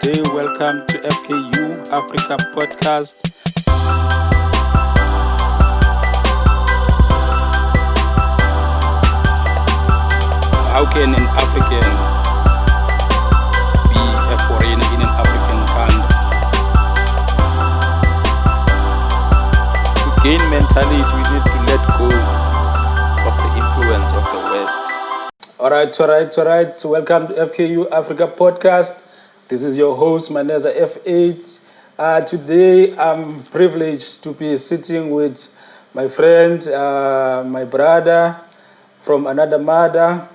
day. Welcome to FKU Africa Podcast. How can an African be a foreigner in an African country? To gain mentality, we need to let go of the influence of the West. All right. Welcome to FKU Africa Podcast. This is your host, Maneza F8. Today, I'm privileged to be sitting with my friend, my brother from another mother,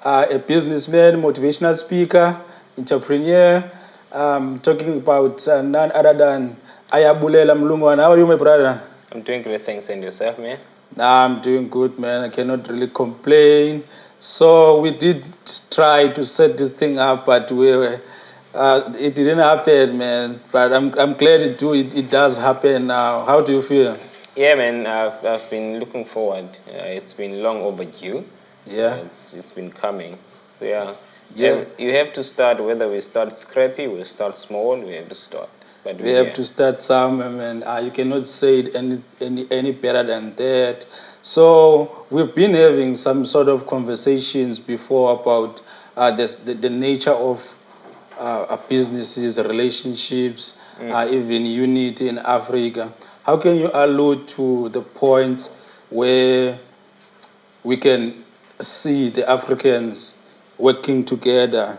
a businessman, motivational speaker, entrepreneur, talking about none other than Ayabulela Mlungwana. How are you, my brother? I'm doing great, thanks. And yourself, man? I'm doing good, man. I cannot really complain. So we did try to set this thing up, but it didn't happen, man. But I'm glad it does happen now. How do you feel? Yeah, man. I've been looking forward. It's been long overdue. Yeah. It's been coming. So yeah. You have to start. Whether we start scrappy, we start small. We have to start. But we have to start somewhere, man. You cannot say it any better than that. So we've been having some sort of conversations before about the nature of businesses, relationships, even unity in Africa. How can you allude to the points where we can see the Africans working together,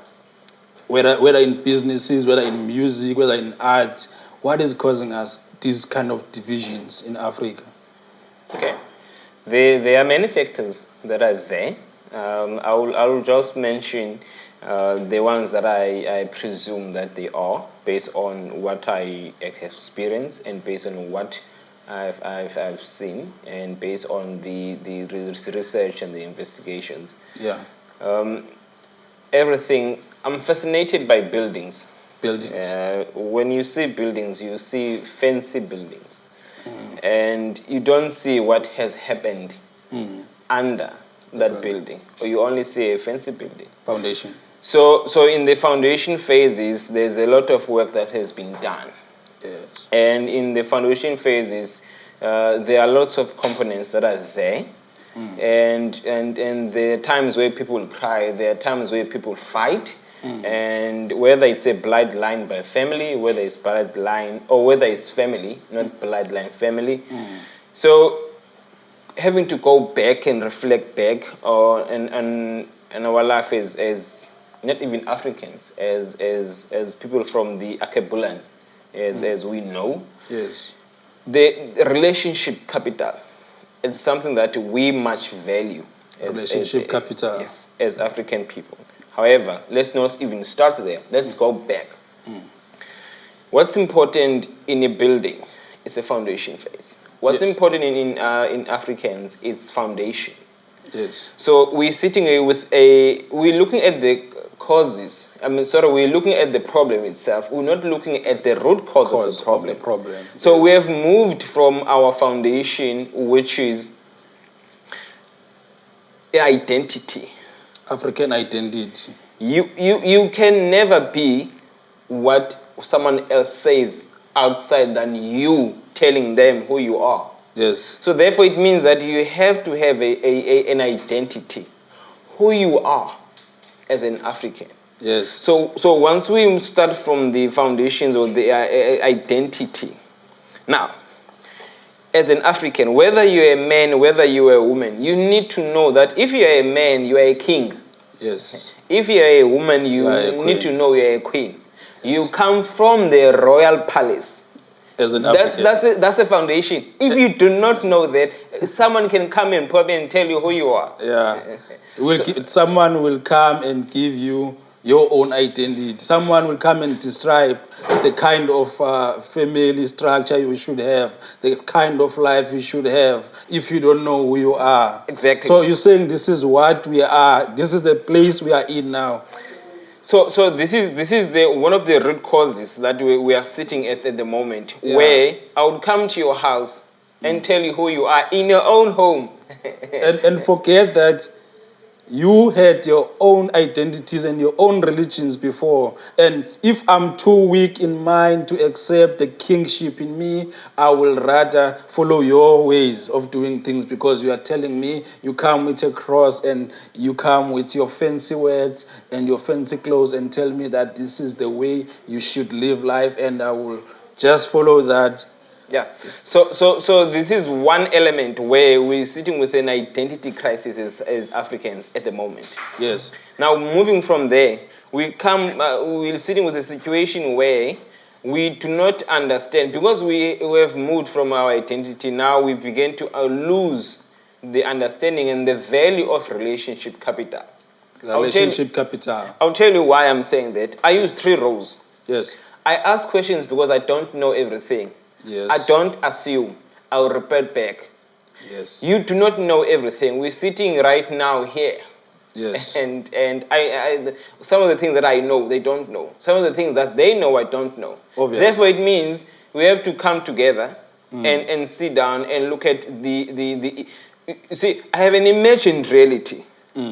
whether in businesses, whether in music, whether in art? What is causing us these kind of divisions in Africa? Okay. There are many factors that are there. I will just mention the ones that I presume that they are, based on what I experienced and based on what I've seen, and based on the research and the investigations. Yeah. Everything. I'm fascinated by buildings. Buildings. When you see buildings, you see fancy buildings. And you don't see what has happened under that building, or you only see a fancy building. Foundation. So in the foundation phases, there's a lot of work that has been done. Yes. And in the foundation phases, there are lots of components that are there. And there are times where people will cry, there are times where people fight. And whether it's a bloodline by family, whether it's bloodline, or whether it's family, not bloodline, family. So having to go back and reflect back on our life as not even Africans, as people from the Ayabulela, as we know. Yes. The relationship capital is something that we much value. Relationship capital. Yes, as African people. However, let's not even start there. Let's go back. What's important in a building is a foundation phase. What's important in Africans is foundation. Yes. So we're sitting here we're looking at the causes. We're looking at the problem itself. We're not looking at the root cause of the problem. So we have moved from our foundation, which is identity. African identity. You can never be what someone else says outside than you telling them who you are. Yes. So therefore it means that you have to have an identity, who you are as an African. Yes. So once we start from the foundations of the identity, now, as an African, whether you're a man, whether you're a woman, you need to know that if you're a man, you are a king. Yes. If you're a woman, you need to know you're a queen. Yes. You come from the royal palace. As an African. That's a foundation. If you do not know that, someone can come and probably and tell you who you are. Yeah. Someone will come and give you your own identity. Someone will come and describe the kind of family structure you should have, the kind of life you should have, if you don't know who you are. Exactly. So you're saying this is what we are. This is the place we are in now. So this is the one of the root causes that we are sitting at the moment, where I would come to your house and tell you who you are in your own home. and forget that You had your own identities and your own religions before. And if I'm too weak in mind to accept the kingship in me, I will rather follow your ways of doing things, because you are telling me you come with a cross and you come with your fancy words and your fancy clothes and tell me that this is the way you should live life, and I will just follow that. Yeah. So this is one element where we're sitting with an identity crisis as Africans at the moment. Yes. Now, moving from there, we're sitting with a situation where we do not understand, because we have moved from our identity. Now we begin to lose the understanding and the value of relationship capital. Relationship capital. I'll tell you why I'm saying that. I use 3 roles. Yes. I ask questions because I don't know everything. Yes. I don't assume. I'll report back. Yes. You do not know everything. We're sitting right now here. Yes. And I some of the things that I know, they don't know. Some of the things that they know, I don't know. Obvious. Therefore, it means we have to come together and sit down and look at the. You see, I have an imagined reality.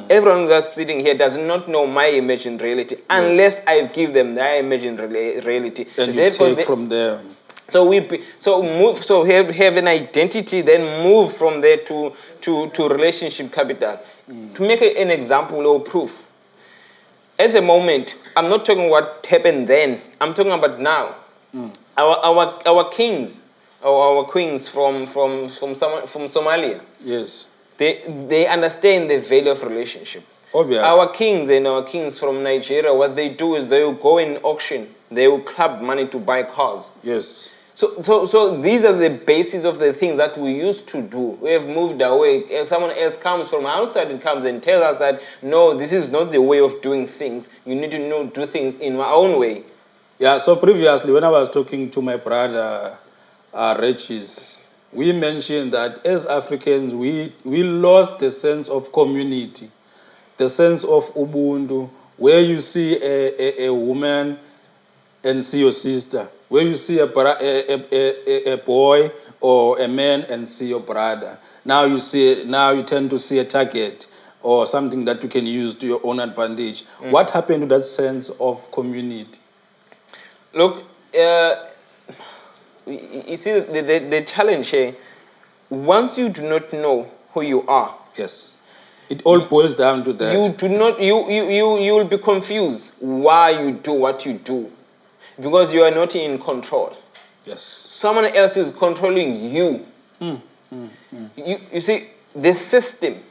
Everyone that's sitting here does not know my imagined reality unless I give them their imagined reality. And you take from there. So have an identity, then move from there to relationship capital. To make an example or proof, at the moment, I'm not talking what happened then. I'm talking about now. Our kings, our queens from Somalia. Yes. They understand the value of relationship. Obvious. Our kings and our kings from Nigeria, what they do is they will go in auction. They will club money to buy cars. Yes. So these are the basis of the things that we used to do. We have moved away. If someone else comes from outside and comes and tells us that, no, this is not the way of doing things. You need to do things in my own way. Yeah, so previously when I was talking to my brother, Regis, we mentioned that as Africans, we lost the sense of community, the sense of Ubuntu, where you see a woman and see your sister, where you see a boy or a man and see your brother. Now you tend to see a target or something that you can use to your own advantage. What happened to that sense of community? Look, you see the challenge here. Once you do not know who you are, yes, it all boils down to that. You do not. You will be confused why you do what you do, because you are not in control. Yes. Someone else is controlling you. You see, the system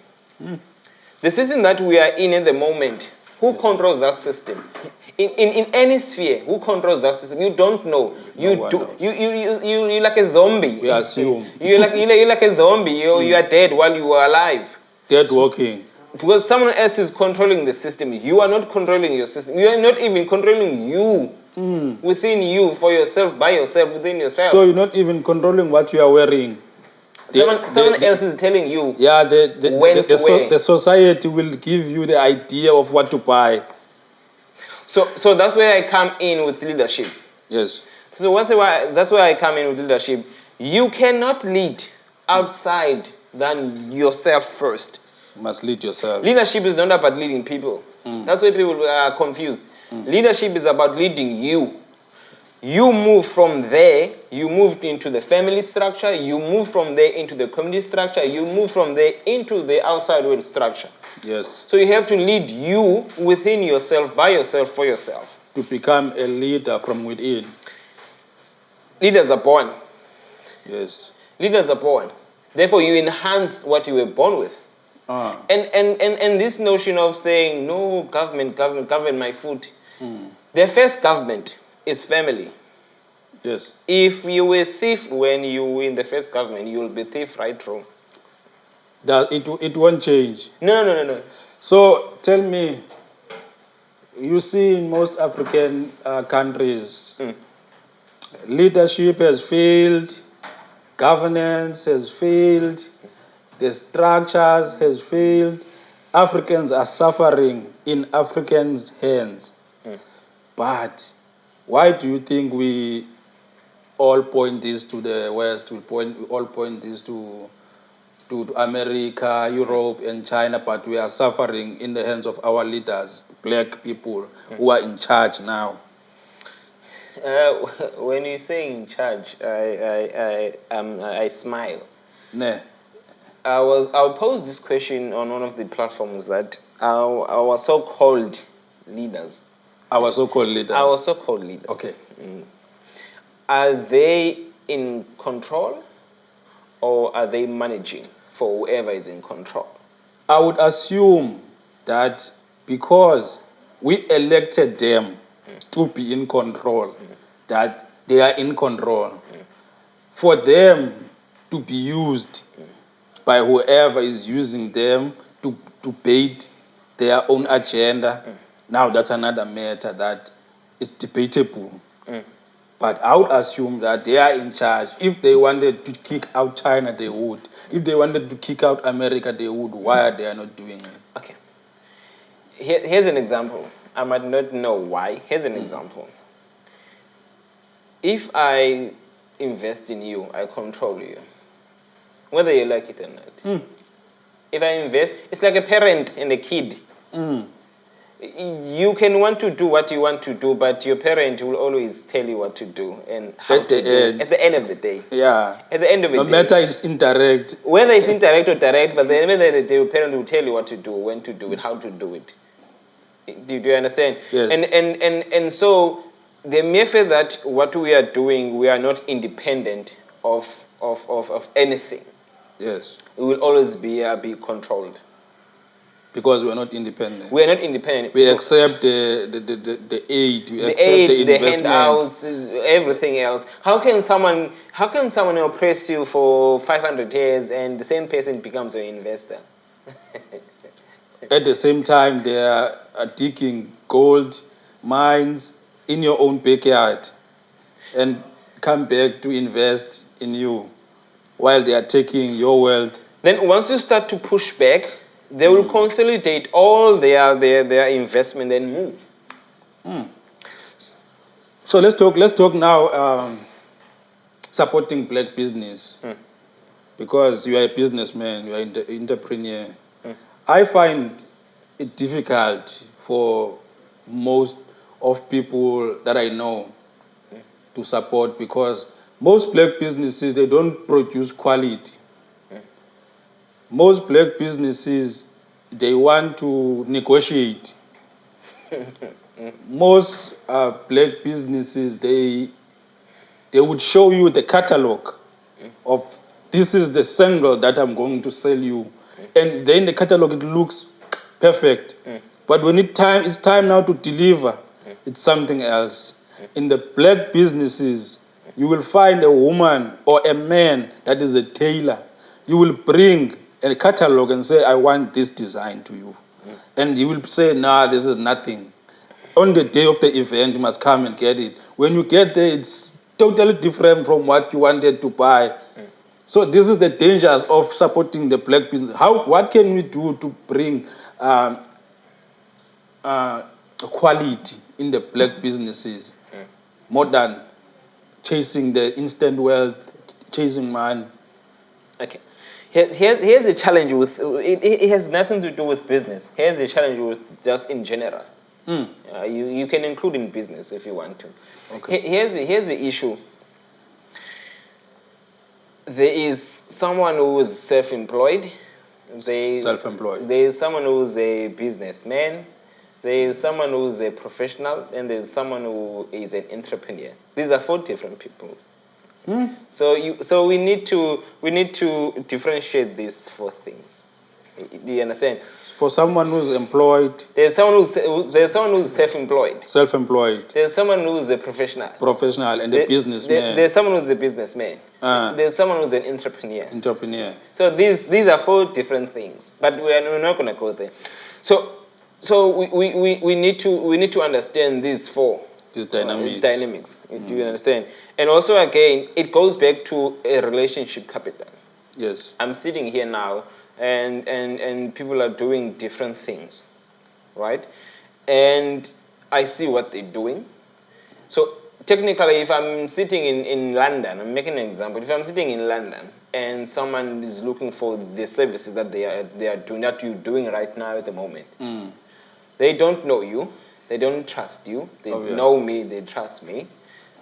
that we are in at the moment, who controls that system? In any sphere, who controls that system? You don't know. You're like a zombie. We assume. you're like a zombie. You are dead while you are alive. Dead walking. Because someone else is controlling the system. You are not controlling your system. You are not even controlling you. Within you, for yourself, by yourself, within yourself. So you're not even controlling what you are wearing. Someone else is telling you. Yeah, the society will give you the idea of what to buy. So that's where I come in with leadership. Yes. So that's where I come in with leadership. You cannot lead outside than yourself first. You must lead yourself. Leadership is not about leading people. That's why people are confused. Leadership is about leading you. You move from there, you moved into the family structure, you move from there into the community structure, you move from there into the outside world structure. Yes. So you have to lead you within yourself, by yourself, for yourself. To become a leader from within. Leaders are born. Yes. Leaders are born. Therefore, you enhance what you were born with. And this notion of saying, no, government my food. The first government is family. Yes. If you were thief when you were in the first government, you will be thief right through. It won't change. No. So tell me, you see in most African countries, leadership has failed, governance has failed, the structures has failed. Africans are suffering in Africans' hands. But why do you think we all point this to the West? We all point this to to America, Europe, and China, but we are suffering in the hands of our leaders, black people who are in charge now. When you say in charge, I smile. Ne. I'll pose this question on one of the platforms that our so-called leaders. Our so-called leaders. Our so-called leaders. Okay. Are they in control, or are they managing for whoever is in control? I would assume that because we elected them to be in control, that they are in control. For them to be used by whoever is using them to bait their own agenda, now that's another matter that is debatable. But I would assume that they are in charge. If they wanted to kick out China, they would. If they wanted to kick out America, they would. Why are they not doing it? Okay. Here's an example. I might not know why. Here's an example. If I invest in you, I control you, whether you like it or not. If I invest, it's like a parent and a kid. You can want to do what you want to do, but your parent will always tell you what to do and how to do it at the end of the day. Yeah. At the end of the day. No matter it's indirect. Whether it's indirect or direct, but at the end of the day, your parent will tell you what to do, when to do it, how to do it. Do you understand? Yes. And so the mere fact that what we are doing, we are not independent of anything. Yes. We will always be controlled. Because we are not independent. We are not independent. We accept the aid, we accept aid, the investments, the handouts, everything else. How can someone oppress you for 500 years and the same person becomes your investor? At the same time, they are digging gold mines in your own backyard and come back to invest in you while they are taking your wealth. Then once you start to push back, they will consolidate all their investment and move. So let's talk now supporting black business, because you are a businessman, you are an entrepreneur. I find it difficult for most of people that I know to support, because most black businesses, they don't produce quality. Most black businesses, they want to negotiate. Most black businesses, they would show you the catalog of this is the single that I'm going to sell you. And then the catalog, it looks perfect. But when it's time now to deliver, it's something else. In the black businesses, you will find a woman or a man that is a tailor. You will bring a catalog and say, I want this design to you. And you will say, nah, this is nothing. On the day of the event, you must come and get it. When you get there, it's totally different from what you wanted to buy. So this is the dangers of supporting the black business. What can we do to bring quality in the black businesses, more than chasing the instant wealth, chasing money? Okay. Here's the challenge with it has nothing to do with business. Here's the challenge with just in general. You can include in business if you want to. Okay. Here's the issue. There is someone who is self-employed. Self-employed. There is someone who is a businessman. There is someone who is a professional, and there is someone who is an entrepreneur. These are 4 different people. So we need to differentiate these 4 things. Do you understand? For someone who's employed, there's someone who's self-employed. Self-employed. There's someone who's a professional. Professional and a businessman. There's someone who's a businessman. There's someone who's an entrepreneur. Entrepreneur. So these are 4 different things, but we're not going to go there. So we need to understand these 4. These dynamics. Dynamics. Do you understand? And also, again, it goes back to a relationship capital. Yes. I'm sitting here now, and people are doing different things, right? And I see what they're doing. So technically, if I'm sitting in London, I'm making an example. If I'm sitting in London and someone is looking for the services that they are doing, that you're doing right now at the moment, they don't know you, they don't trust you, they know me, they trust me,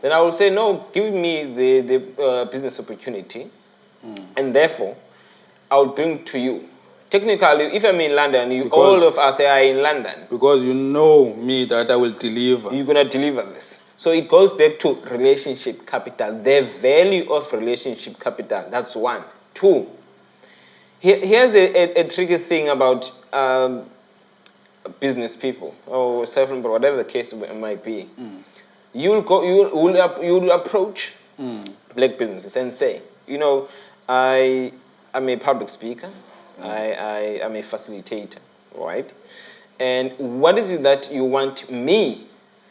then I will say, no, give me the business opportunity, and therefore, I'll bring to you. Technically, if I'm in London, all of us are in London. Because you know me that I will deliver. You're going to deliver this. So it goes back to relationship capital, the value of relationship capital. That's one. Two, here's a tricky thing about business people or self-employed, whatever the case might be. You'll approach black businesses and say, you know, I'm a public speaker, I am a facilitator, right? And what is it that you want me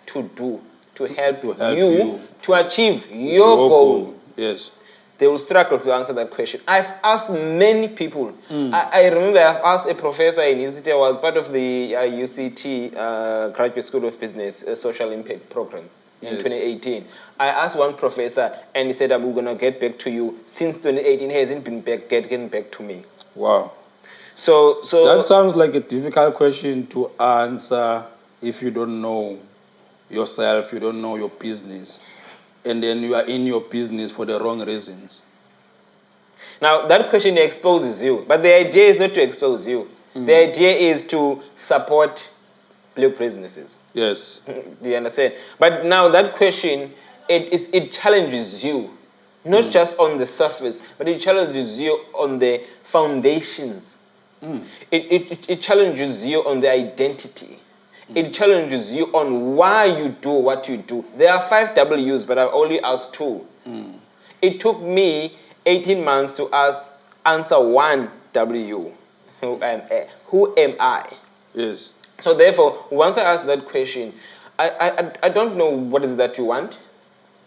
to do to help you to achieve your goal? Yes. They will struggle to answer that question. I've asked many people. I remember I've asked a professor in UCT. I was part of the UCT Graduate School of Business Social Impact Program in 2018. I asked one professor, and he said, "I'm going to get back to you." Since 2018, he hasn't been getting back to me. Wow. So that sounds like a difficult question to answer if you don't know yourself, you don't know your business, and then you are in your business for the wrong reasons. Now, that question exposes you, but the idea is not to expose you. The idea is to support black businesses. Yes. Do you understand? But now that question, it challenges you, not just on the surface, but it challenges you on the foundations. It challenges you on the identity. It challenges you on why you do what you do. There are 5 W's, but I've only asked 2. It took me 18 months to answer 1 W. Who am I? Yes. So therefore, once I ask that question, I don't know what is it that you want,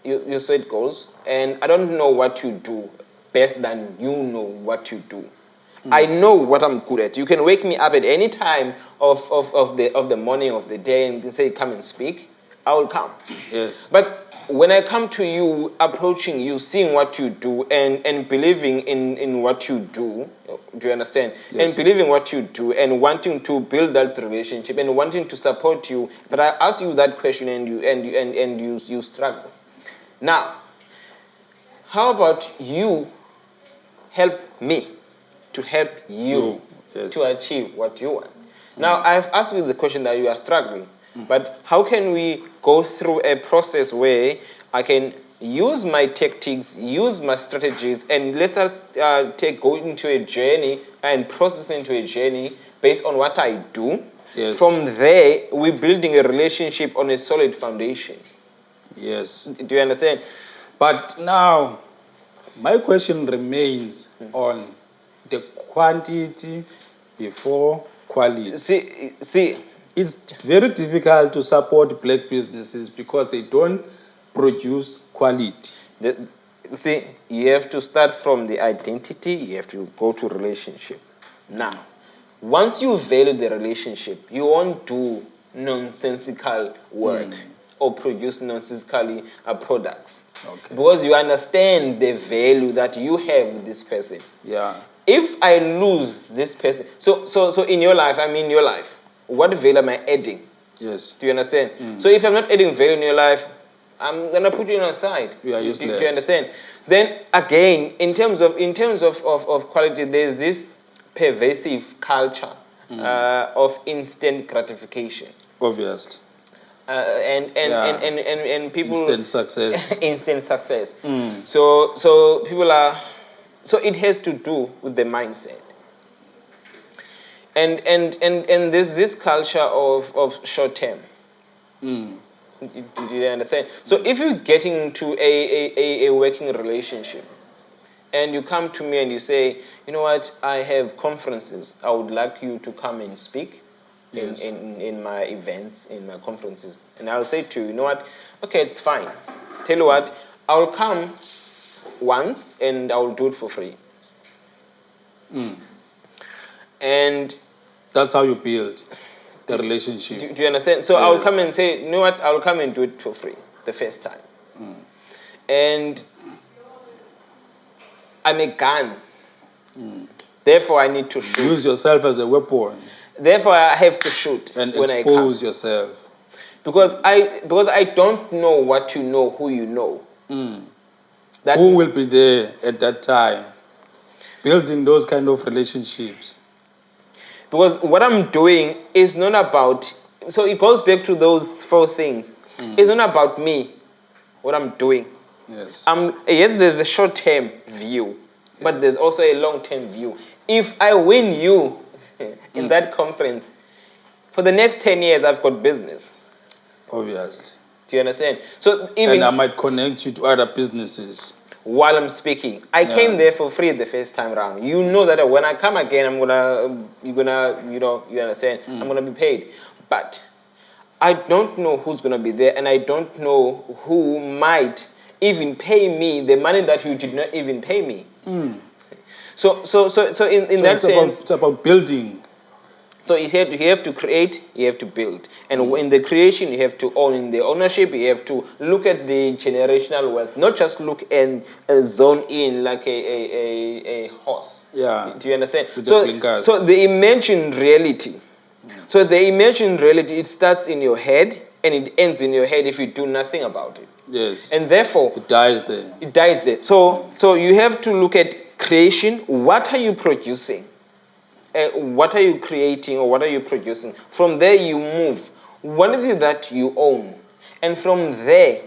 your set goals, and I don't know what you do best than you know what you do. I know what I'm good at. You can wake me up at any time of the morning, of the day, and say, come and speak. I will come. Yes. But when I come to you, approaching you, seeing what you do, and believing in what you do you understand? Yes. And believing what you do, and wanting to build that relationship, and wanting to support you, but I ask you that question, and you struggle. Now, how about you help me to help you to achieve what you want? Now, I've asked you the question that you are struggling, but how can we go through a process where I can use my tactics, use my strategies, and let us go into a journey and process into a journey based on what I do. Yes. From there, we're building a relationship on a solid foundation. Yes. Do you understand? But now, my question remains on the quantity before quality. See, it's very difficult to support black businesses because they don't produce quality. You have to start from the identity, you have to go to relationship. Now, once you value the relationship, you won't do nonsensical work or produce nonsensical products. Okay. Because you understand the value that you have with this person. Yeah. If I lose this person, so in your life, what value am I adding? Yes. Do you understand? So if I'm not adding value in your life, I'm gonna put you on a side. You are useless. Do you understand? Then again, in terms of quality, there's this pervasive culture of instant gratification. Obvious. And people instant success. Instant success. So people are. So it has to do with the mindset. And there's this culture of short term. Do you understand? So if you're getting into a working relationship, and you come to me and you say, you know what, I have conferences, I would like you to come and speak in my events, in my conferences. And I'll say to you, you know what, okay, it's fine. Tell you what, I'll come once and I'll do it for free. And that's how you build the relationship. Do you understand? So I'll come and say, you know what, I'll come and do it for free the first time. And I'm a gun. Therefore, I need to shoot. Use yourself as a weapon. Therefore, I have to shoot and when expose I come. yourself. Because I don't know what you know, who you know. Who will be there at that time? Building those kind of relationships. Because what I'm doing is not about, so it goes back to those 4 things. It's not about me, what I'm doing. Yes. Yes, there's a short-term view, but there's also a long-term view. If I win you in that conference, for the next 10 years, I've got business. Obviously. Do you understand? So even, and I might connect you to other businesses. While I'm speaking, I came there for free the first time around. You know that when I come again, you understand, I'm gonna be paid. But I don't know who's gonna be there, and I don't know who might even pay me the money that you did not even pay me. So in that sense, it's about building. So you have to create, you have to build. And in the creation, you have to own. In the ownership, you have to look at the generational wealth, not just look and zone in like a horse. Yeah. Do you understand? So the imagined reality. So the imagined reality, it starts in your head and it ends in your head if you do nothing about it. Yes. And therefore, it dies there. It dies there. So you have to look at creation. What are you producing? What are you creating or what are you producing? From there you move. What is it that you own? And from there,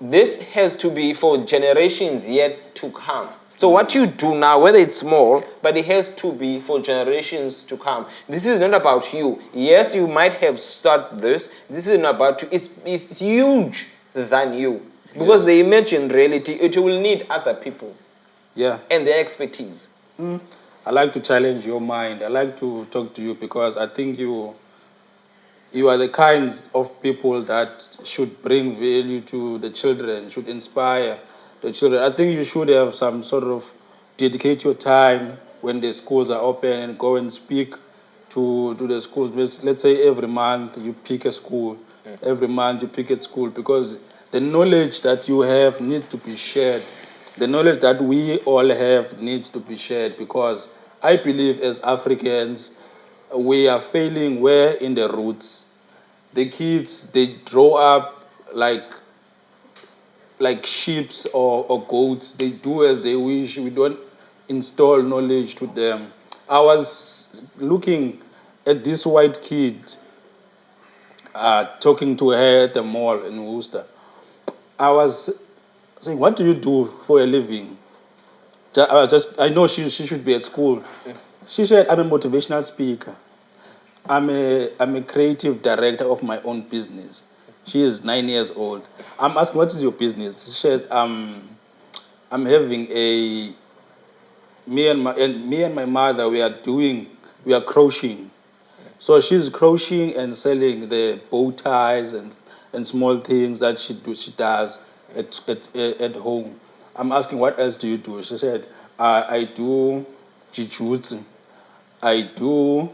this has to be for generations yet to come. So what you do now, whether it's small, but it has to be for generations to come. This is not about you. Yes, you might have started this. This is not about you. It's huge than you. Because the imagined reality, it will need other people. Yeah. And their expertise. I like to challenge your mind. I like to talk to you because I think you are the kinds of people that should bring value to the children, should inspire the children. I think you should have some sort of dedicate your time when the schools are open and go and speak to the schools. Let's say every month you pick a school. Every month you pick a school because the knowledge that you have needs to be shared. The knowledge that we all have needs to be shared because I believe as Africans, we are failing where in the roots. The kids, they grow up like sheep or goats. They do as they wish. We don't install knowledge to them. I was looking at this white kid talking to her at the mall in Worcester. I was saying, what do you do for a living? I know she should be at school. She said, I'm a motivational speaker. I'm a creative director of my own business. She is 9 years old. I'm asking, what is your business? She said, I'm having me and my mother, we are crocheting. So she's crocheting and selling the bow ties and small things that she does at home. I'm asking, what else do you do? She said, I do jiu-jitsu, I do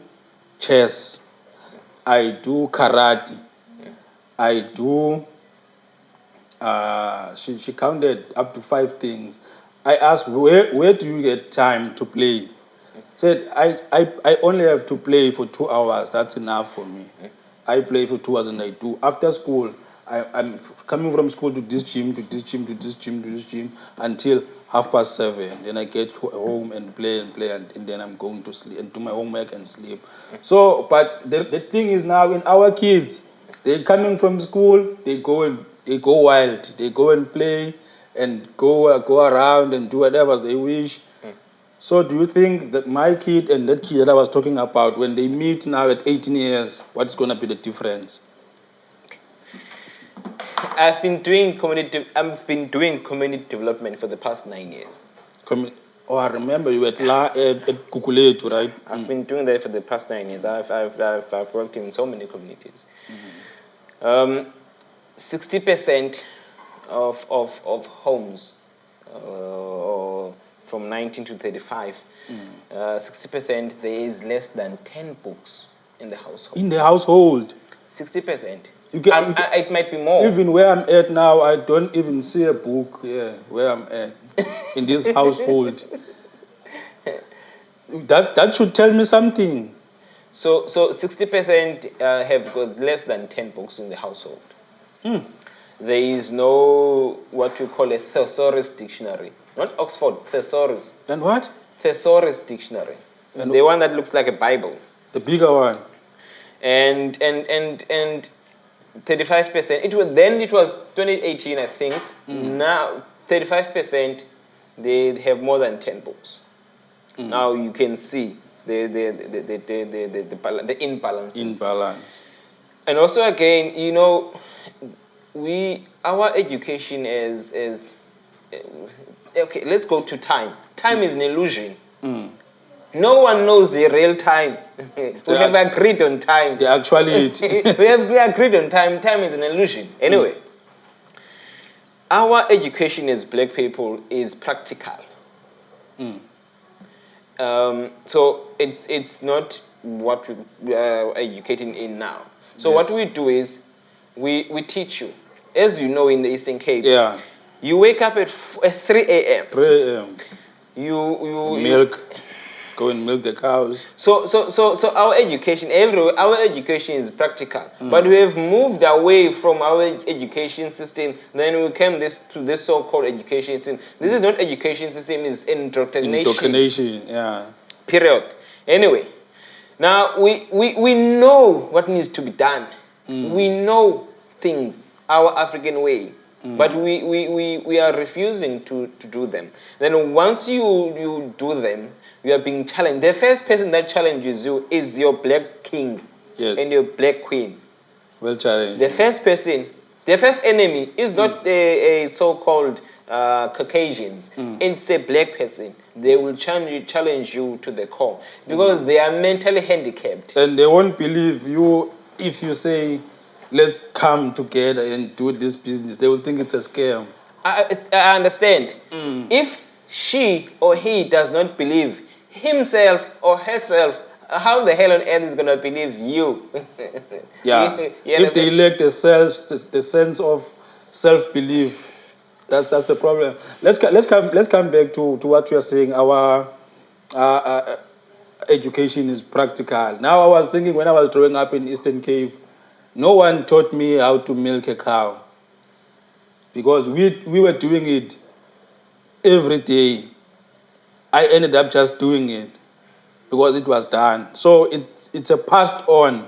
chess, I do karate, I do. She counted up to 5 things. I asked, where do you get time to play? Said, I only have to play for 2 hours. That's enough for me. I play for 2 hours and I do. After school, I'm coming from school to this gym, to this gym, to this gym, to this gym until 7:30. Then I get home and play, and then I'm going to sleep and do my homework and sleep. So, but the thing is now in our kids, they're coming from school, they go wild, they go and play and go around and do whatever they wish. So do you think that my kid and that kid that I was talking about, when they meet now at 18 years, what's going to be the difference? I've been doing community development for the past 9 years. I remember you at Kukuletu, right? I've been doing that for the past 9 years. I've worked in so many communities. 60% of homes from 19 to 35, 60% there is less than 10 books in the household. In the household? 60%. It might be more. Even where I'm at now, I don't even see a book where I'm at in this household. That should tell me something. So 60% have got less than 10 books in the household. There is no what we call a thesaurus dictionary, not Oxford, thesaurus. And what? Thesaurus dictionary, and the one that looks like a Bible. The bigger one. And 35%. It was 2018, I think. Now 35% they have more than 10 books. Now you can see the imbalances. Imbalance. And also again, you know, our education is okay. Let's go to time. Time is an illusion. No one knows the real time. We have agreed on time. The actuality. we agreed on time. Time is an illusion. Anyway, our education as black people is practical. So it's not what we are educating in now. So what we do is we teach you. As you know, in the Eastern Cape, you wake up at 3 a.m. 3 a.m. You milk. Go and milk the cows. So our education, our education is practical, but we have moved away from our education system. Then we came to this so-called education system. This is not education system; it's indoctrination. Indoctrination, yeah. Period. Anyway, now we know what needs to be done. We know things our African way, but we are refusing to do them. Then once you do them, you are being challenged. The first person that challenges you is your black king and your black queen. Well challenged. The first person, the first enemy is not a so-called Caucasians. It's a black person. They will challenge you to the core because they are mentally handicapped. And they won't believe you if you say, let's come together and do this business. They will think it's a scam. I understand. If she or he does not believe himself or herself, how the hell on earth is going to believe you? If they lack the sense of self-belief, that's the problem. Let's come back to what you are saying. Our education is practical. Now I was thinking when I was growing up in Eastern Cape, no one taught me how to milk a cow because we were doing it every day. I ended up just doing it because it was done. So it's a passed on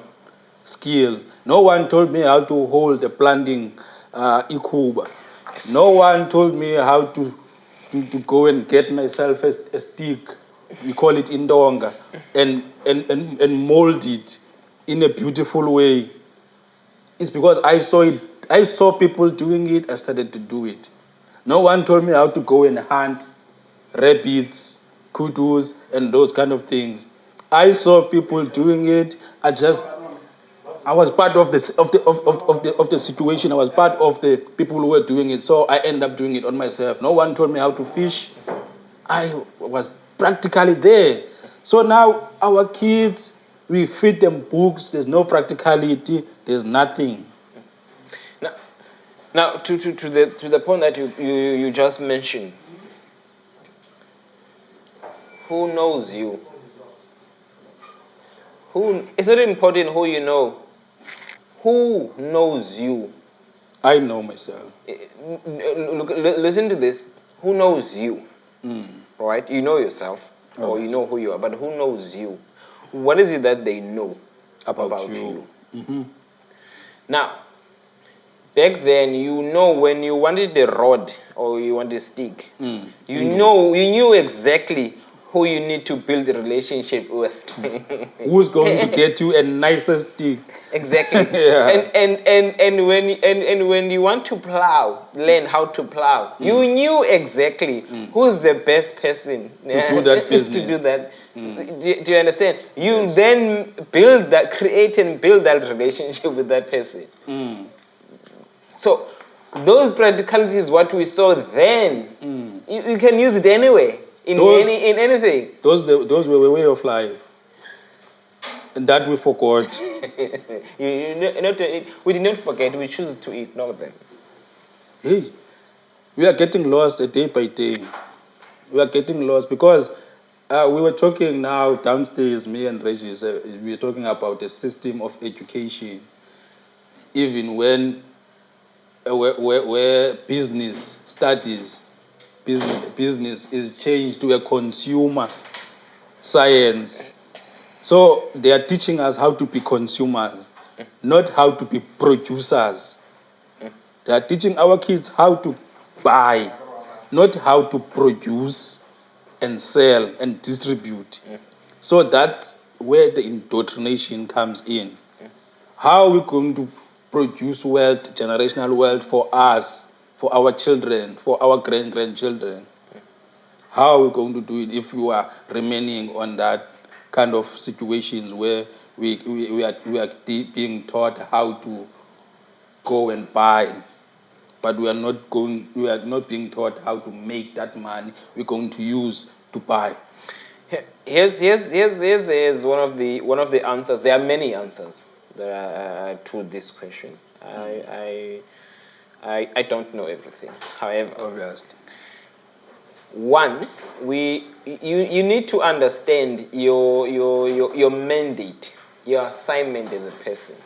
skill. No one told me how to hold a planting ikuba. No one told me how to go and get myself a stick. We call it indonga, and mold it in a beautiful way. It's because I saw it. I saw people doing it. I started to do it. No one told me how to go and hunt rabbits, kudus, and those kind of things. I saw people doing it. I was part of the situation. I was part of the people who were doing it. So I ended up doing it on myself. No one told me how to fish. I was practically there. So now our kids, we feed them books. There's no practicality. There's nothing. Now to the point that you just mentioned. Who knows you? It's not important who you know. Who knows you? I know myself. Listen to this. Who knows you? Right? You know yourself, or you know who you are, but who knows you? What is it that they know about you? Now, back then, you know, when you wanted a rod or you wanted a stick, you knew exactly who you need to build a relationship with. Who's going to get you a nicer stick? Exactly. And when you want to learn how to plow, you knew exactly who's the best person to do that business. To do that. Do you understand? You then create and build that relationship with that person. So those practicalities, what we saw then, you can use it anyway. In anything. Those were a way of life. That we forgot. We did not forget. We choose to ignore them. Hey, we are getting lost day by day. We are getting lost because we were talking now downstairs, me and Regis, we were talking about a system of education. Even when where business studies, business is changed to a consumer science. So they are teaching us how to be consumers, not how to be producers. They are teaching our kids how to buy, not how to produce and sell and distribute. So that's where the indoctrination comes in. How are we going to produce wealth, generational wealth for us, for our children, for our grandchildren? How are we going to do it if we are remaining on that kind of situations where we are being taught how to go and buy, but we are not being taught how to make that money we're going to use to buy. Here's one of the answers. There are many answers that are to this question. I don't know everything. However, Obviously. one, you need to understand your mandate, your assignment as a person.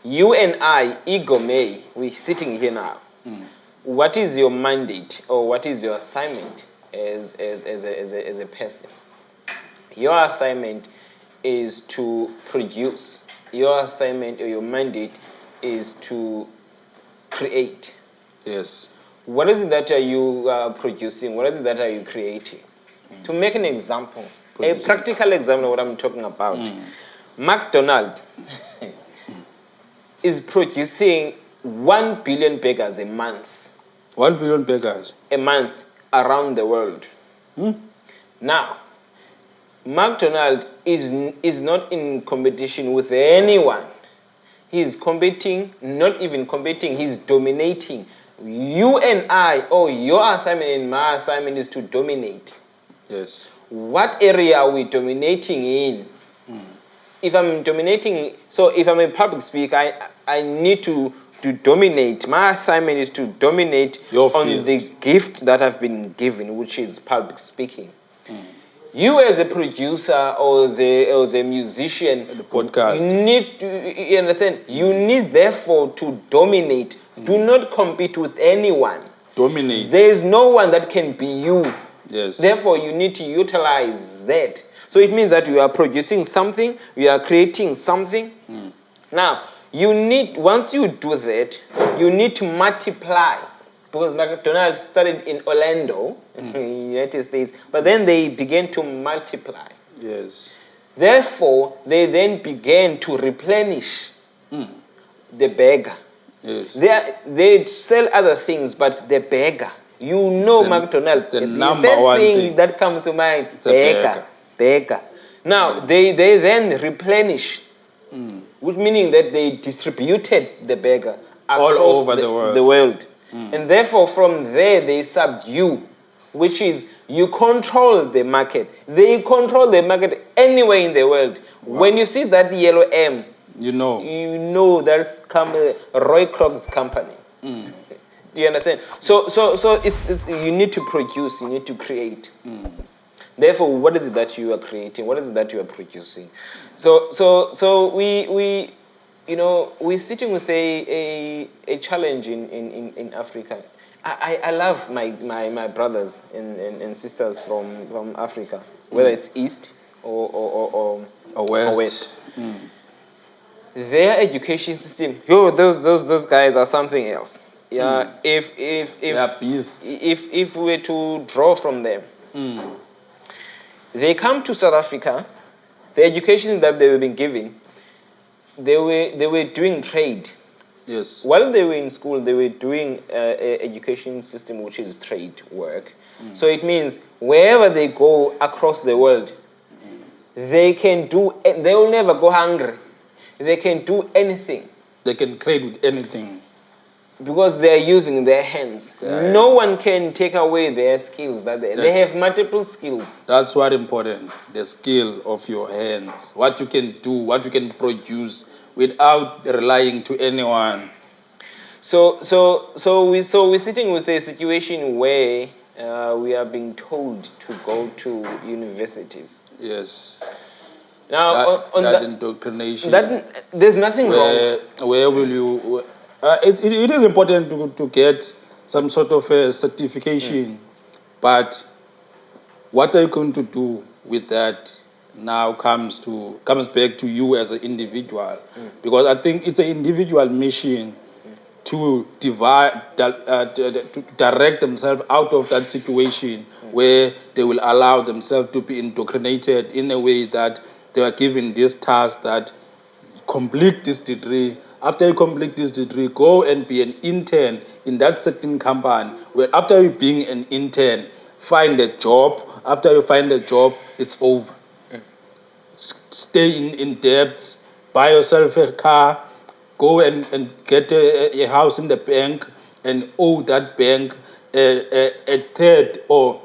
You and I, Ego May, we're sitting here now. What is your mandate or what is your assignment as a person? Your assignment is to produce. Your assignment or your mandate is to create. Yes. What is it that are you producing? What is it that are you creating? To make an example, a practical example of what I'm talking about, McDonald's is producing 1 billion burgers a month. 1 billion burgers a month around the world. Now, McDonald's is not in competition with anyone. He's competing, not even competing, he's dominating. You and I, or your assignment and my assignment is to dominate. Yes. What area are we dominating in? If I'm dominating, so if I'm a public speaker, I need to dominate. My assignment is to dominate on the gift that I've been given, which is public speaking. You as a producer or as a musician, the podcast, you understand? You need therefore to dominate. Do not compete with anyone. Dominate. There is no one that can be you. Yes. Therefore, you need to utilize that. So it means that you are producing something, you are creating something. Now, you need, once you do that, you need to multiply. Because McDonald's started in Orlando, in the United States, but then they began to multiply. Yes. Therefore, they then began to replenish the burger. Yes. They sell other things, but the burger, McDonald's, the first thing that comes to mind, burger. Now, they then replenish, which meaning that they distributed the burger across all over the world. And therefore, from there, they subdue, which is you control the market. They control the market anywhere in the world. Wow. When you see that yellow M, you know that's Roy Krogg's company. Do you understand? So it's you need to produce, you need to create. Therefore, what is it that you are creating? What is it that you are producing? So we we're sitting with a challenge in Africa. I love my brothers and sisters from Africa, whether it's East or West. Their education system, those guys are something else. Yeah, if we were to draw from them, they come to South Africa. The education that they were being given, they were doing trade. Yes. While they were in school, they were doing education system which is trade work. So it means wherever they go across the world, they can do. They will never go hungry. They can do anything. They can trade with anything. because they are using their hands. No one can take away their skills. They have multiple skills. That's what important. The skill of your hands. What you can do, what you can produce without relying to anyone. So we're sitting with a situation where we are being told to go to universities. Yes. Now, that indoctrination. There's nothing wrong. Where will you? It is important to get some sort of a certification, but what are you going to do with that? Now comes back to you as an individual, because I think it's an individual mission to to direct themselves out of that situation where they will allow themselves to be indoctrinated in a way that they are given this task that complete this degree. After you complete this degree, go and be an intern in that certain company. Where after you being an intern, find a job. After you find a job, it's over. Stay in debts, buy yourself a car, go and get a house in the bank and owe that bank a third or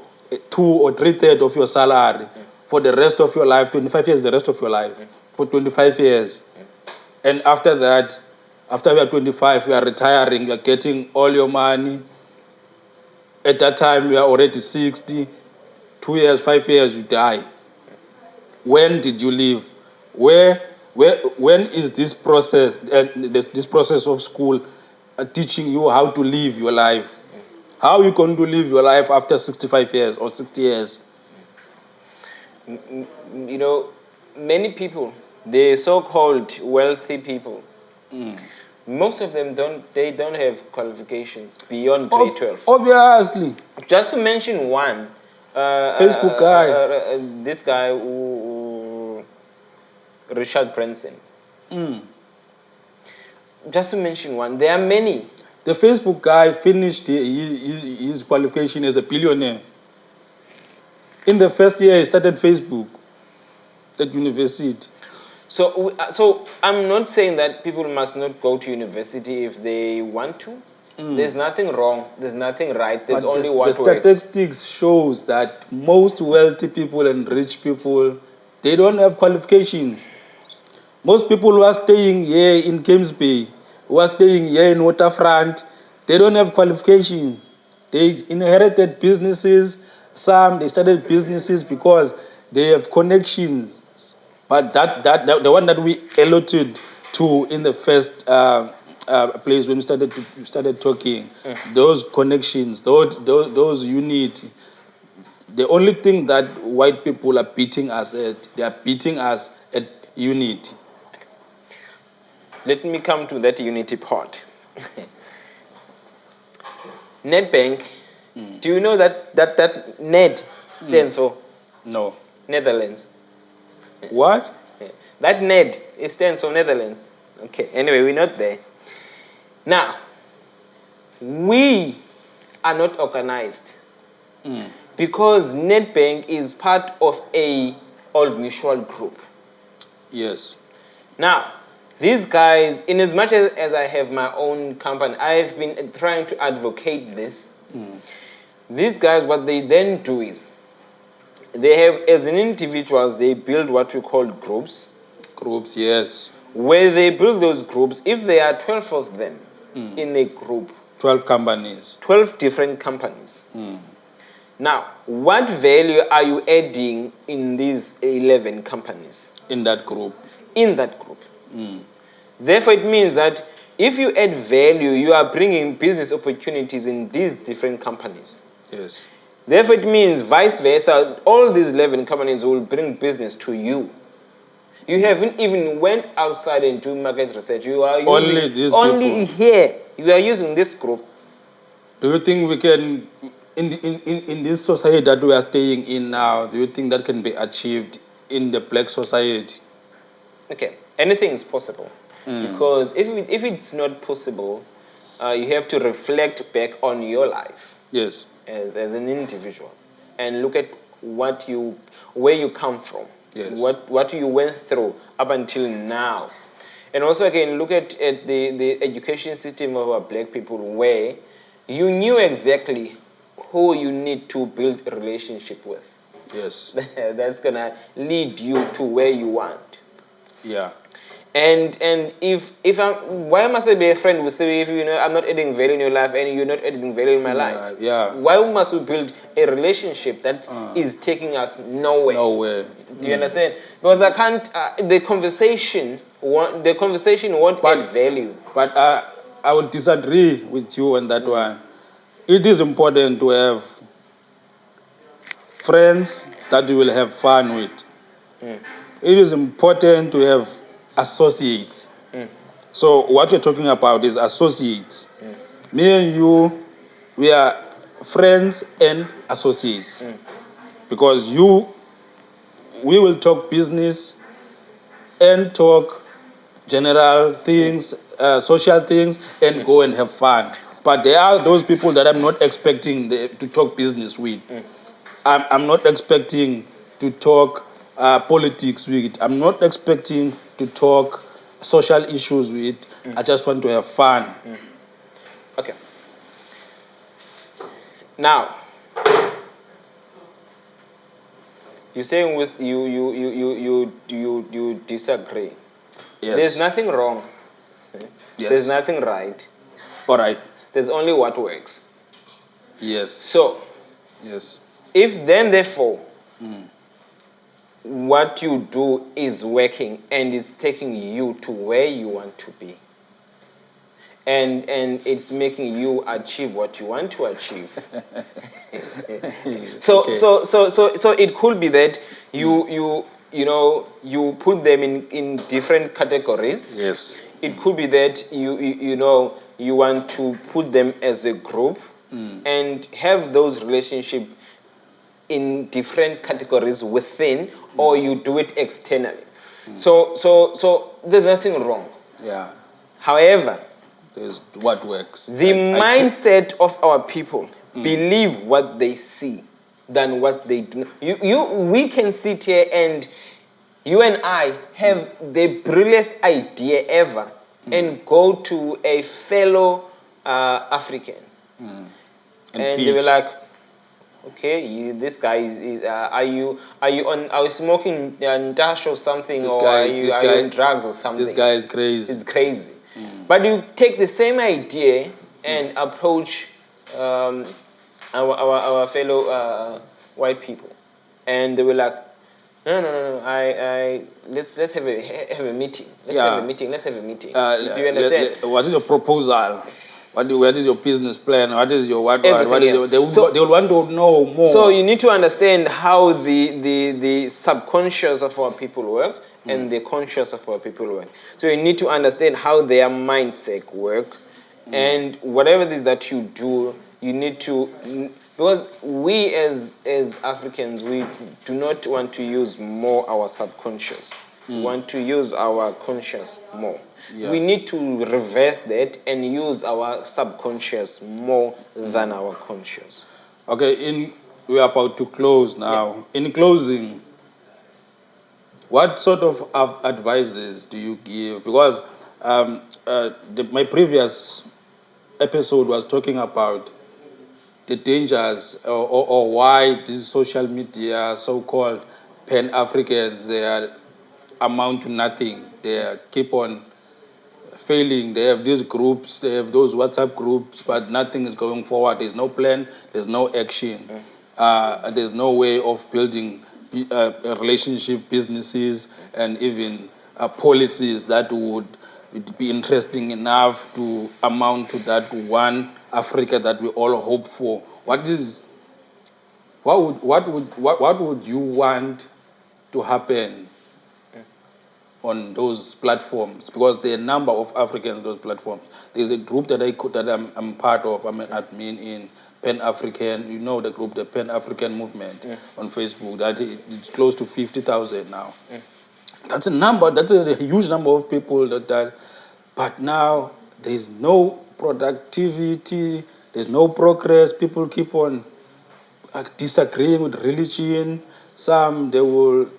2 or 3/3 of your salary for the rest of your life. 25 years, the rest of your life, for 25 years. And after that, after you are 25, you are retiring, you are getting all your money. At that time, you are already 60. 2 years, 5 years, you die. When did you leave? When is this process, this process of school teaching you how to live your life? How are you going to live your life after 65 years or 60 years? You know, many people, the so-called wealthy people, most of them don't have qualifications beyond grade 12. Obviously. Just to mention one, Facebook guy. This guy, Richard Branson. Just to mention one, there are many. The Facebook guy finished his qualification as a billionaire. In the first year, he started Facebook at university. So I'm not saying that people must not go to university if they want to. There's nothing wrong. There's nothing right. There's only what works. The statistics shows that most wealthy people and rich people, they don't have qualifications. Most people who are staying here in Gamesby, who are staying here in Waterfront, they don't have qualifications. They inherited businesses. Some, they started businesses because they have connections. But the one that we alluded to in the first place when we started talking, those connections, those unity. The only thing that white people are beating us at, they are beating us at unity. Let me come to that unity part. Nedbank, do you know that Ned stands for? No. Netherlands. What? That Ned, it stands for Netherlands. Okay, anyway, we're not there. Now, we are not organized because Nedbank is part of a Old Mutual group. Yes. Now, these guys, in as much as I have my own company, I've been trying to advocate this. These guys, what they then do is, they have, as an individuals, they build what we call groups. Groups, yes. Where they build those groups, if there are 12 of them in a group. 12 companies. 12 different companies. Now, what value are you adding in these 11 companies? In that group. In that group. Therefore, it means that if you add value, you are bringing business opportunities in these different companies. Yes. Therefore, it means vice versa. All these 11 companies will bring business to you. You haven't even went outside and do market research. You are using only here. You are using this group. Do you think we can, in this society that we are staying in now, do you think that can be achieved in the black society? Okay, anything is possible. Because if it's not possible, you have to reflect back on your life. Yes. As an individual, and look at where you come from. Yes. What you went through up until now. And also again, look at the education system of our black people, where you knew exactly who you need to build a relationship with. Yes. That's gonna lead you to where you want. Yeah. And if I'm, why must I be a friend with you if I'm not adding value in your life and you're not adding value in my life? Yeah. Why must we build a relationship that is taking us nowhere? Nowhere. Do you understand? Because I can't. The conversation won't add value. But I would disagree with you on that one. It is important to have friends that you will have fun with. It is important to have associates. So what we're talking about is associates. Me and you, we are friends and associates. Because we will talk business and talk general things, social things, and go and have fun. But there are those people that I'm not expecting to talk business with. I'm not expecting to talk politics with. I'm not expecting to talk social issues with. I just want to have fun. Okay. Now, you're saying with you disagree. Yes. There's nothing wrong. Yes. There's nothing right. All right. There's only what works. Yes. So, yes. If then therefore what you do is working and it's taking you to where you want to be, and it's making you achieve what you want to achieve. So it could be that you put them in different categories. Yes. It could be that you want to put them as a group and have those relationships in different categories within, or you do it externally. So there's nothing wrong. Yeah. However, there's what works. The mindset of our people believe what they see than what they do. We can sit here and you and I have the brilliant idea ever and go to a fellow African and they were like, okay, this guy is are you smoking dash or something, or are you on drugs or something? This guy is crazy. It's crazy. But you take the same idea and approach our fellow white people, and they were like, no. Let's have a meeting. Let's have a meeting. Do you understand? What is your proposal? What is your business plan? What is your what is your, they will want to know more. So you need to understand how the subconscious of our people works and the conscious of our people work. So you need to understand how their mindset work, and whatever it is that you do, you need to, because we as Africans, we do not want to use more our subconscious. We want to use our conscious more. Yeah. We need to reverse that and use our subconscious more than our conscious. Okay, we are about to close now. Yeah. In closing, what sort of advices do you give? Because my previous episode was talking about the dangers or why these social media, so-called Pan-Africans, they amount to nothing. They keep on failing. They have these groups, they have those WhatsApp groups, but nothing is going forward. There's no plan, there's no action. There's no way of building relationship, businesses, and even policies that would be interesting enough to amount to that one Africa that we all hope for. What would you want to happen on those platforms? Because there are a number of Africans on those platforms. There's a group that I'm part of. I'm an admin in Pan-African. You know the group, the Pan-African Movement on Facebook. That it's close to 50,000 now. That's a number. That's a huge number of people that. But now there's no productivity. There's no progress. People keep on disagreeing with religion. Some they would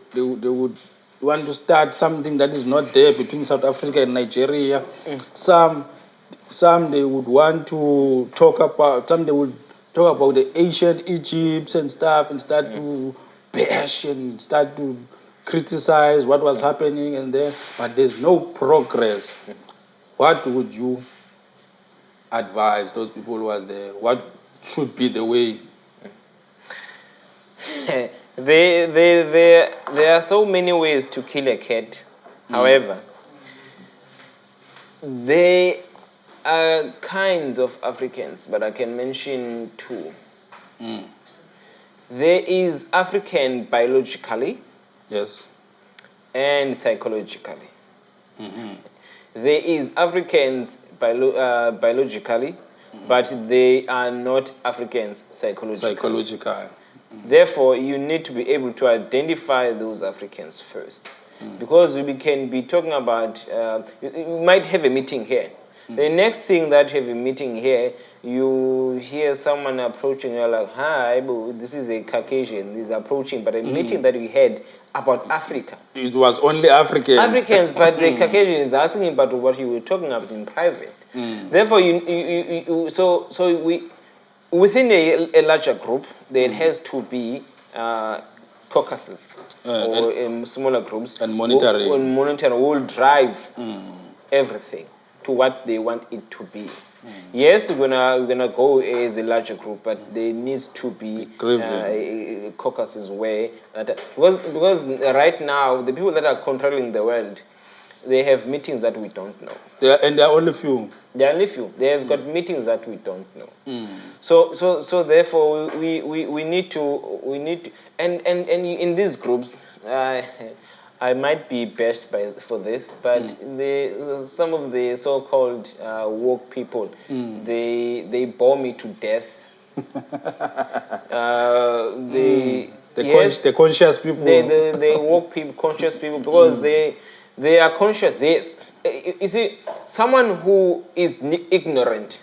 you want to start something that is not there between South Africa and Nigeria. Some they would want to talk about, some they would talk about the ancient Egypt and stuff and start to bash and start to criticize what was happening and there, but there's no progress. What would you advise those people who are there? What should be the way? There are so many ways to kill a cat. However, there are kinds of Africans, but I can mention two. There is African biologically, Yes. and psychologically. There is Africans biologically, but they are not Africans psychologically. Psychological. Therefore, you need to be able to identify those Africans first. Because we can be talking about, you might have a meeting here. The next thing that you have a meeting here, you hear someone approaching, you're like, hi, this is a Caucasian, he's approaching, but a meeting that we had about Africa. It was only Africans. Africans, but the Caucasian is asking about what you were talking about in private. Therefore, within a larger group, there has to be caucuses or smaller groups and monitoring. Who will drive everything to what they want it to be. Yes, we're gonna go as a larger group, but there needs to be caucuses where because right now the people that are controlling the world, they have meetings that we don't know. There are only few. There are only few. They have got meetings that we don't know. So therefore we need to and in these groups, I might be bashed for this, but some of the so-called woke people, they bore me to death. The conscious people. They woke people, conscious people, because they are conscious. Yes, you see, someone who is ignorant,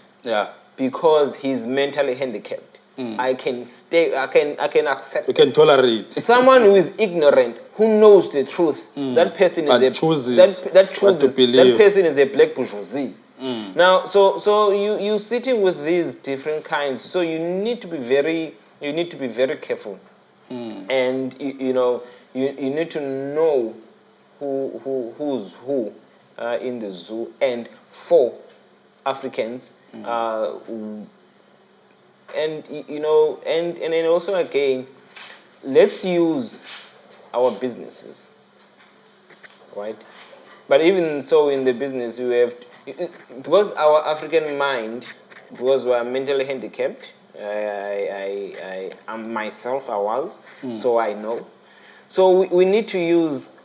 because he's mentally handicapped, I can accept. You can tolerate. Someone who is ignorant, who knows the truth, that person is that person is a black bourgeoisie. Now, so you sitting with these different kinds, so you need to be very careful, and you need to know who's who in the zoo, and for Africans, and then also again, let's use our businesses, right? But even so, in the business, you have because our African mind, because we are mentally handicapped. I am myself. I was, so I know. So we need to use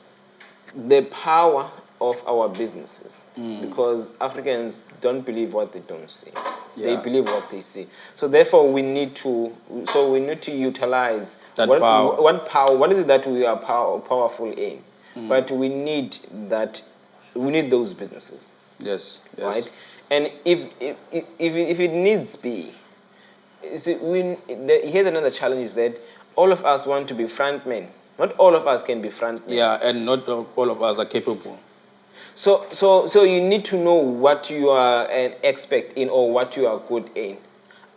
the power of our businesses, because Africans don't believe what they don't see. They believe what they see. So therefore, we need to utilize that power. What power? What is it that we are powerful in? But we need that. We need those businesses. Yes. Right. And if it needs be, you see, here's another challenge: is that all of us want to be frontmen. Not all of us can be frontmen. Yeah, and not all of us are capable. So you need to know what you are an expert in or what you are good in.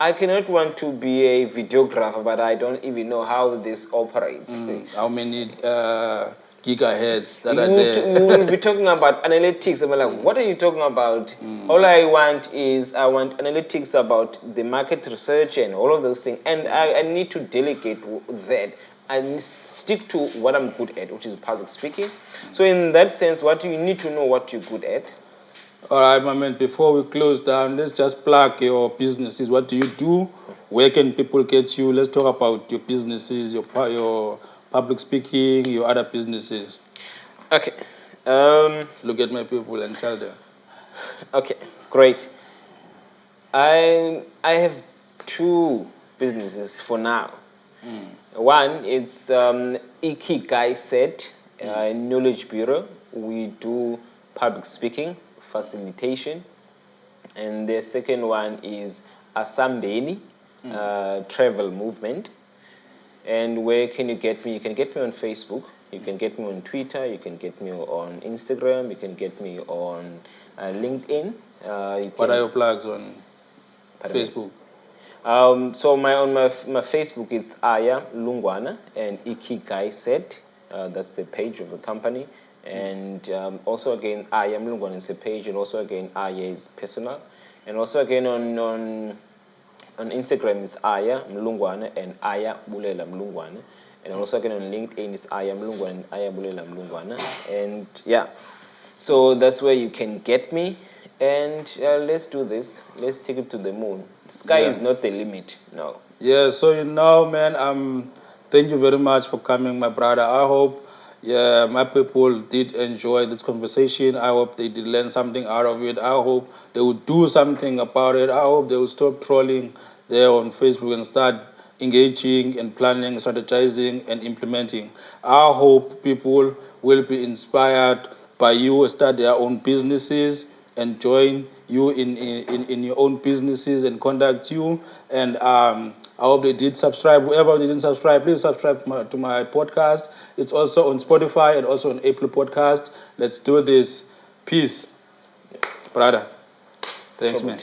I cannot want to be a videographer, but I don't even know how this operates. How many gigahertz that are there? You will be talking about analytics. I'm like, what are you talking about? All I want analytics about the market research and all of those things. And I need to delegate that and stick to what I'm good at, which is public speaking. So in that sense, what you need to know what you're good at. All right, my man, before we close down, let's just plug your businesses. What do you do? Where can people get you? Let's talk about your businesses, your public speaking, your other businesses. Okay. Look at my people and tell them. Okay, great. I have two businesses for now. One, it's Ikigai Set, Knowledge Bureau. We do public speaking, facilitation. And the second one is Asambeni, travel movement. And where can you get me? You can get me on Facebook. You can get me on Twitter. You can get me on Instagram. You can get me on LinkedIn. What are your plugs on Pardon me? Facebook? So my Facebook it's Aya Mlungwana and Ikigai Set. That's the page of the company. And also again Aya Mlungwana is a page, and also again Aya is personal. And also again on Instagram it's Aya Mlungwana and Ayabulela Mlungwana. And also again on LinkedIn it's Aya Mlungwana and Ayabulela Mlungwana. And yeah, so that's where you can get me. And let's do this. Let's take it to the moon. The sky is not the limit. No. Yeah, so man, thank you very much for coming, my brother. I hope my people did enjoy this conversation. I hope they did learn something out of it. I hope they will do something about it. I hope they will stop trolling there on Facebook and start engaging and planning, strategizing and implementing. I hope people will be inspired by you, start their own businesses and join you in your own businesses and contact you. And I hope they did subscribe. Whoever didn't subscribe, please subscribe to my podcast. It's also on Spotify and also on Apple Podcast. Let's do this. Peace, brother. Thanks, man.